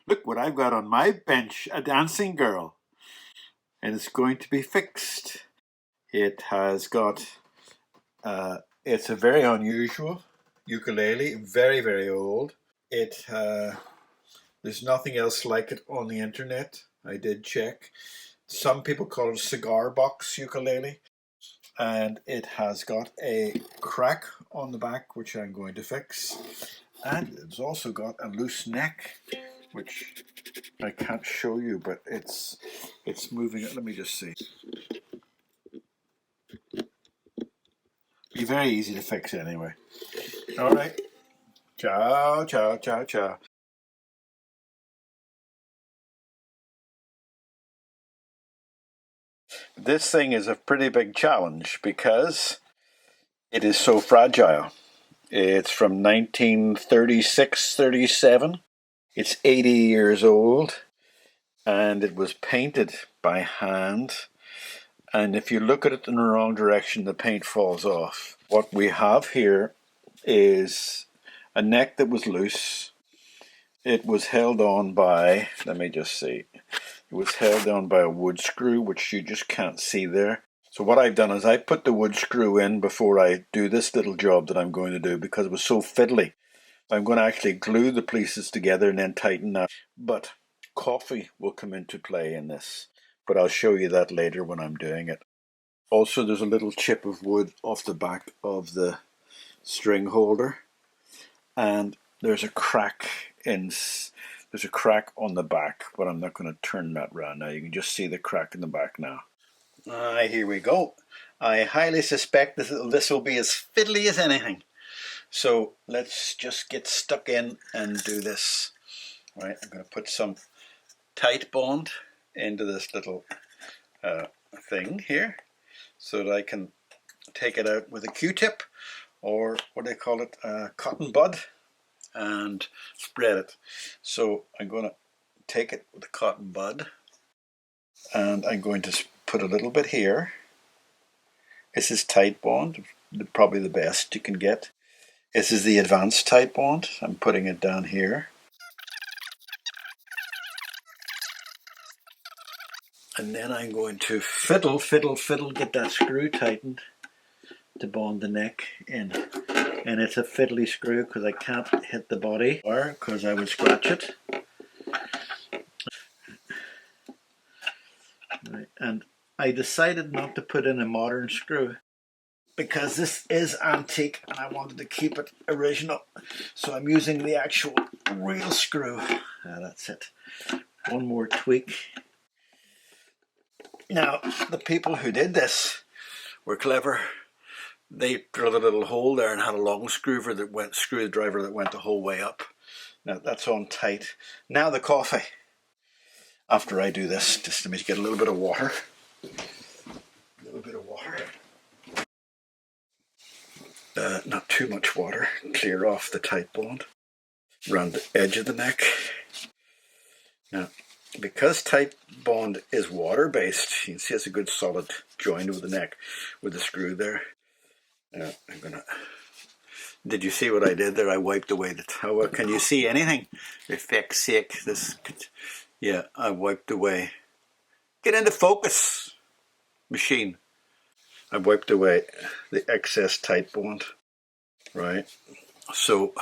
Look what I've got on my bench, a dancing girl. And it's going to be fixed. It has got, it's a very unusual ukulele, very, very old. There's nothing else like it on the internet. I did check. Some people call it a cigar box ukulele. And it has got a crack on the back, which I'm going to fix. And it's also got a loose neck, which I can't show you, but it's moving. Let me just see. Be very easy to fix anyway. All right. Ciao, ciao, ciao, ciao. This thing is a pretty big challenge because it is so fragile. It's from 1936-37. It's 80 years old, and it was painted by hand. And if you look at it in the wrong direction, the paint falls off. What we have here is a neck that was loose. It was held on by, let me just see, it was held on by a wood screw, which you just can't see there. So what I've done is I put the wood screw in before I do this little job that I'm going to do because it was so fiddly. I'm going to actually glue the pieces together and then tighten that. But coffee will come into play in this, but I'll show you that later when I'm doing it. Also, there's a little chip of wood off the back of the string holder, and there's a crack on the back, but I'm not going to turn that round now. You can just see the crack in the back now. Here we go. I highly suspect this will be as fiddly as anything. So let's just get stuck in and do this. Right, I'm going to put some tight bond into this little thing here so that I can take it out with a Q-tip, or what do they call it, cotton bud, and spread it. So I'm going to take it with a cotton bud, and I'm going to put a little bit here. This is tight bond, probably the best you can get. This is the advanced tight bond. I'm putting it down here. And then I'm going to fiddle, get that screw tightened to bond the neck in. And it's a fiddly screw because I can't hit the body or because I would scratch it. Right. And I decided not to put in a modern screw because this is antique and I wanted to keep it original. So I'm using the actual real screw. That's it. One more tweak. Now, the people who did this were clever. They drilled a little hole there and had a long screwdriver that went the whole way up. Now that's on tight. Now the coffee. After I do this, just let me get a little bit of water. Not too much water. Clear off the tight bond around the edge of the neck. Now, because tight bond is water-based, you can see it's a good solid join with the neck with the screw there. I'm gonna. Did you see what I did there? I wiped away the towel. Can you see anything? For feck's sake, yeah, I wiped away. Get into focus, machine. I wiped away the excess tight bond. Right. So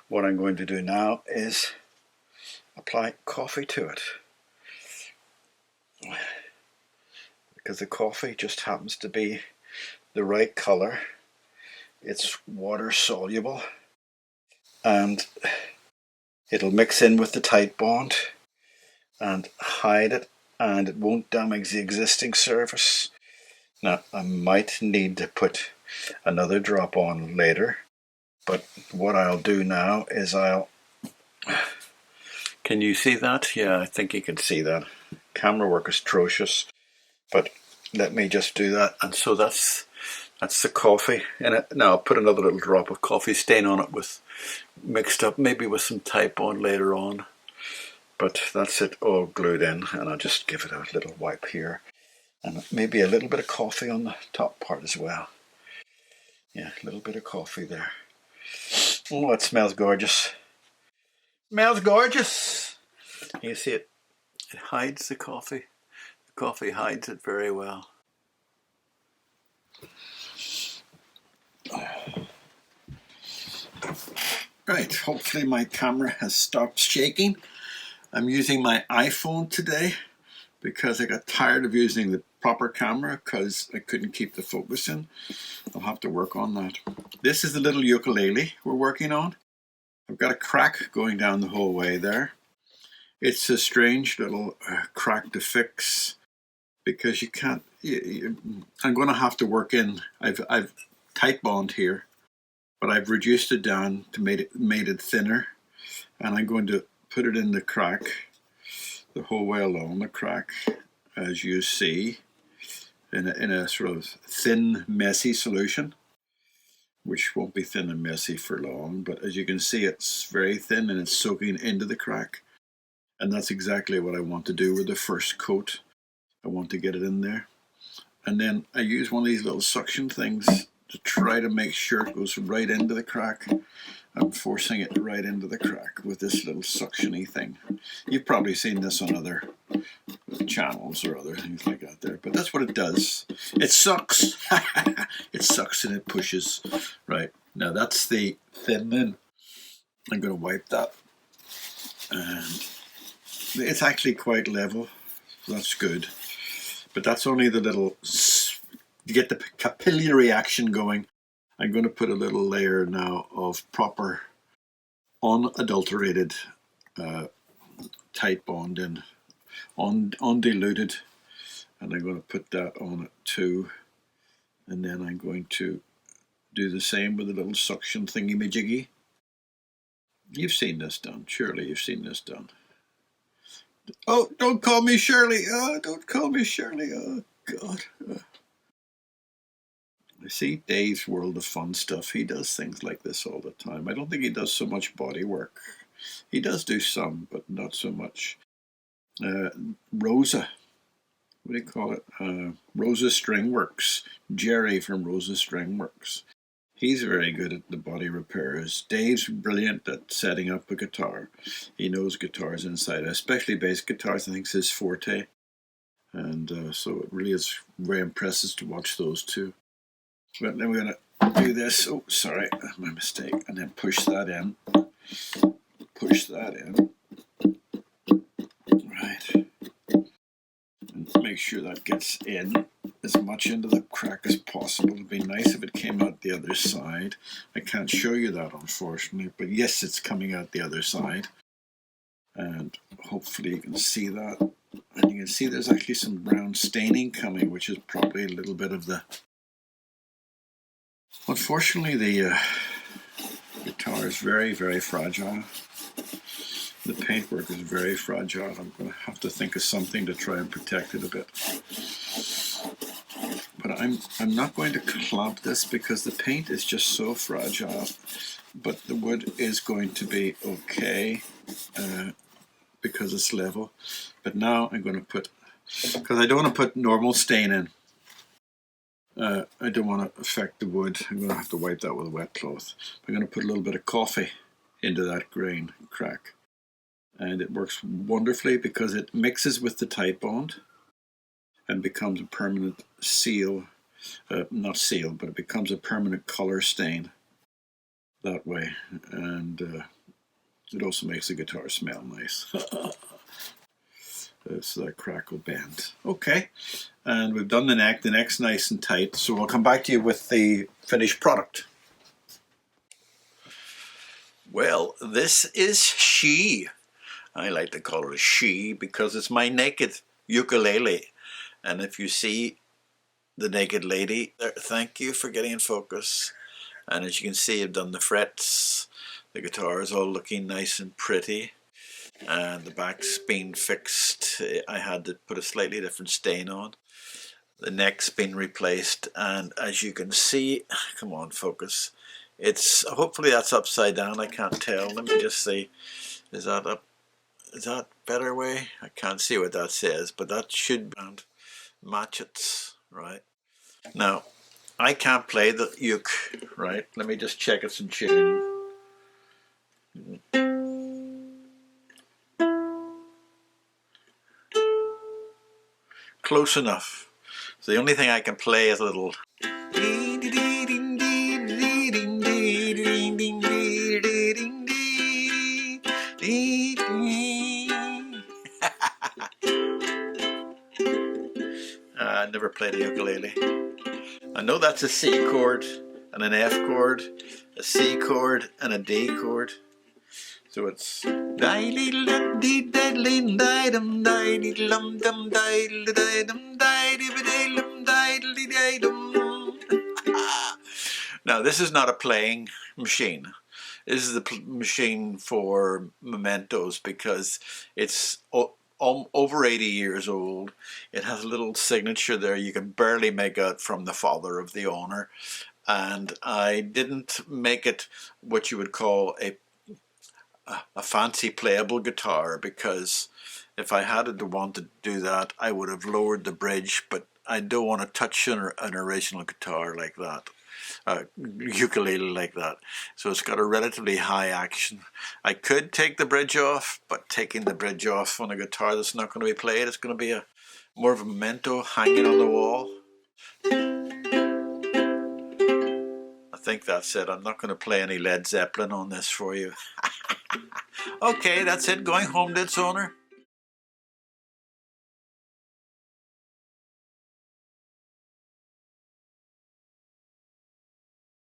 what I'm going to do now is apply coffee to it, because the coffee just happens to be the right color. It's water soluble and it'll mix in with the tight bond and hide it, and it won't damage the existing surface. Now I might need to put another drop on later, but what I'll do now is can you see that? Yeah, I think you can see that. Camera work is atrocious, but let me just do that. And so that's the coffee in it. Now I'll put another little drop of coffee stain on it mixed up, maybe with some tight bond later on. But that's it all glued in, and I'll just give it a little wipe here. And maybe a little bit of coffee on the top part as well. Yeah, a little bit of coffee there. Oh, it smells gorgeous. Smells gorgeous. You see it? It hides the coffee. The coffee hides it very well. Right, hopefully my camera has stopped shaking. I'm using my iPhone today because I got tired of using the proper camera because I couldn't keep the focus in. I'll have to work on that. This is the little ukulele we're working on. I've got a crack going down the whole way there. It's a strange little crack to fix because you can't. I'm going to have to work in. I've tight bond here, but I've reduced it down to made it thinner, and I'm going to put it in the crack the whole way along the crack, as you see, in a sort of thin, messy solution, which won't be thin and messy for long. But as you can see, it's very thin and it's soaking into the crack. And that's exactly what I want to do with the first coat. I want to get it in there. And then I use one of these little suction things to try to make sure it goes right into the crack. I'm forcing it right into the crack with this little suction-y thing. You've probably seen this on other channels or other things like that there, but that's what it does. It sucks. It sucks and it pushes. Right, now that's the thin end. I'm going to wipe that. And it's actually quite level. That's good. But that's only the little, to get the capillary action going. I'm going to put a little layer now of proper, unadulterated tight bond in, undiluted. And I'm going to put that on it too. And then I'm going to do the same with a little suction thingy-majiggy. You've seen this done. Surely you've seen this done. Oh, don't call me Shirley. Oh, don't call me Shirley. Oh, God. I see Dave's World of Fun stuff. He does things like this all the time. I don't think he does so much body work. He does do some, but not so much. Rosa. What do you call it? Rosa String Works. Jerry from Rosa String Works. He's very good at the body repairs. Dave's brilliant at setting up a guitar. He knows guitars inside, especially bass guitars. I think it's his forte. And so it really is very impressive to watch those two. But then we're going to do this. Oh, sorry, my mistake. And then push that in. Push that in. Right. And make sure that gets in as much into the crack as possible. It'd be nice if it came out the other side. I can't show you that, unfortunately. But yes, it's coming out the other side. And hopefully you can see that. And you can see there's actually some brown staining coming, which is probably a little bit of the... Unfortunately, the guitar is very, very fragile. The paintwork is very fragile. I'm going to have to think of something to try and protect it a bit. But I'm not going to clamp this because the paint is just so fragile. But the wood is going to be okay because it's level. But now I'm going to put, because I don't want to put normal stain in. I don't want to affect the wood. I'm going to have to wipe that with a wet cloth. I'm going to put a little bit of coffee into that grain crack. And it works wonderfully because it mixes with the tight bond and becomes a permanent seal. Not seal, but it becomes a permanent color stain that way. And it also makes the guitar smell nice. So that crack will bend. Okay, and we've done the neck. The neck's nice and tight, so I'll come back to you with the finished product. Well, this is she. I like to call her she because it's my naked ukulele. And if you see the naked lady, there, thank you for getting in focus. And as you can see, I've done the frets. The guitar is all looking nice and pretty. And the back's been fixed. I had to put a slightly different stain on. The neck's been replaced, and as you can see, come on, focus. It's hopefully that's upside down. I can't tell. Let me just see. Is that up? Is that better way? I can't see what that says, but that should match it, right? Now, I can't play the uke, right? Let me just check it's in tune. Close enough. So the only thing I can play is a little. I never played a ukulele. I know that's a C chord and an F chord, a C chord and a D chord. So it's now this is not a playing machine. This is the machine for mementos because it's over 80 years old. It has a little signature there you can barely make out from the father of the owner. And I didn't make it what you would call a fancy playable guitar, because if I had to want to do that I would have lowered the bridge, but I don't want to touch an original guitar like that, ukulele like that. So it's got a relatively high action. I could take the bridge off, but taking the bridge off on a guitar that's not going to be played, it's going to be more of a memento hanging on the wall. I think that's it. I'm not going to play any Led Zeppelin on this for you. Okay, that's it. Going home to its owner.